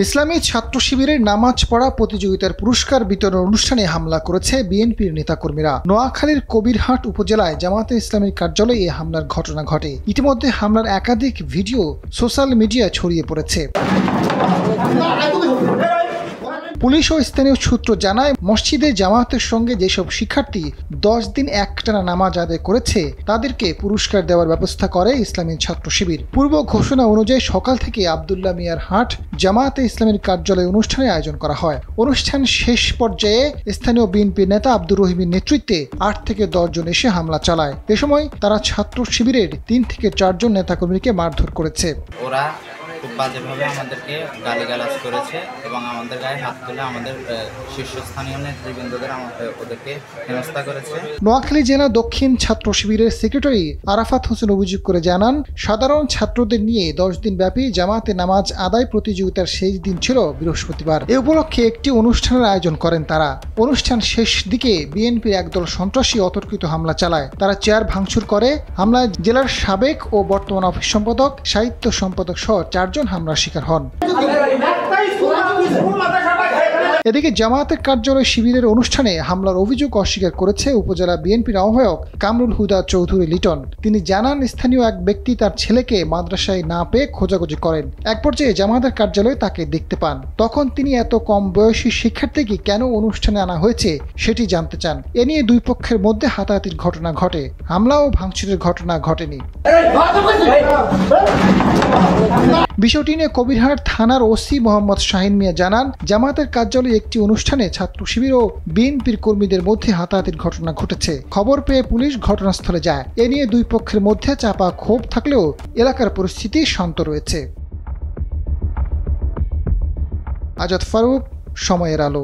ইসলামী ছাত্র শিবিরের নামাজ পড়া প্রতিযোগিতার পুরস্কার বিতরণ অনুষ্ঠানে হামলা করেছে বিএনপির নেতাকর্মীরা। নোয়াখালীর কবিরহাট উপজেলায় জামায়াতে ইসলামীর কার্যালয়ে এই হামলার ঘটনা ঘটে। ইতিমধ্যে হামলার একাধিক ভিডিও সোশ্যাল মিডিয়ায় ছড়িয়ে পড়েছে। পুলিশ ও স্থানীয় সূত্র জানায়, মসজিদে জামায়াতের সঙ্গে যেসব শিক্ষার্থী 10 দিন একটানা নামাজ আদায় করেছে তাদেরকে পুরস্কার দেওয়ার ব্যবস্থা করে ইসলামী ছাত্র শিবির। পূর্ব ঘোষণা অনুযায়ী সকাল থেকে আব্দুল্লাহ মিয়ার হাট জামায়াতে ইসলামীর কার্যালয়ে অনুষ্ঠানের আয়োজন করা হয়। অনুষ্ঠান শেষ পর্যায়ে স্থানীয় বিএনপি নেতা আব্দুর রহিমের নেতৃত্বে 8 থেকে 10 জন এসে হামলা চালায়। এ সময় তারা ছাত্র শিবিরের 3 থেকে 4 জন নেতাকর্মীকে মারধর করেছে। ওরা খুব বাজেভাবে আমাদেরকে গালিগালাজ করেছে এবং আমাদের গায়ে হাত তুলে আমাদের শীর্ষস্থানীয় নেতৃবৃন্দদের ওদেরকে হেনস্থা করেছে। নোয়াখালী জেলা দক্ষিণ ছাত্র শিবিরের সেক্রেটারি আরাফাত হোসেন অভিযোগ করে জানান, সাধারণ ছাত্রদের নিয়ে 10 দিন ব্যাপী জামাতে নামাজ আদায় প্রতিযোগিতার শেষ দিন ছিল বৃহস্পতিবার। এ উপলক্ষে একটি অনুষ্ঠানের আয়োজন করেন তারা। অনুষ্ঠান শেষ দিকে বিএনপির একদল সন্ত্রাসী অতর্কিত হামলা চালায়। তারা চেয়ার ভাঙচুর করে। হামলায় জেলার সাবেক ও বর্তমান অফিস সম্পাদক, সাহিত্য সম্পাদক সহ 4 জন হামলার শিকার হন। এদিকে জামায়াতের কার্যালয় শিবিরের অনুষ্ঠানে হামলার অভিযোগ অস্বীকার করেছে উপজেলা বিএনপির আহ্বায়ক কামরুল হুদা চৌধুরী লিটন। তিনি জানান, স্থানীয় এক ব্যক্তি তার ছেলেকে মাদ্রাসায় না পেয়ে খোঁজাখুঁজি করেন। এক পর্যায়ে জামায়াতের কার্যালয়ে তাকে দেখতে পান। তখন তিনি এত কম বয়সী শিক্ষার্থীকে কেন অনুষ্ঠানে আনা হয়েছে সেটি জানতে চান। এ নিয়ে দুই পক্ষের মধ্যে হাতাহাতির ঘটনা ঘটে। হামলা ও ভাঙচুরের ঘটনা ঘটেনি। বিষয়টি নিয়ে কবিরহাট থানার ওসি মোহাম্মদ শাহিন মিয়া জানান, জামায়াতের কার্যালয়ে একটি অনুষ্ঠানে ছাত্র শিবির ও বিএনপির কর্মীদের মধ্যে হাতাহাতির ঘটনা ঘটেছে। খবর পেয়ে পুলিশ ঘটনাস্থলে যায়। এ নিয়ে দুই পক্ষের মধ্যে চাপা ক্ষোভ থাকলেও এলাকার পরিস্থিতি শান্ত রয়েছে। আজাদ ফারুক, সময়ের আলো।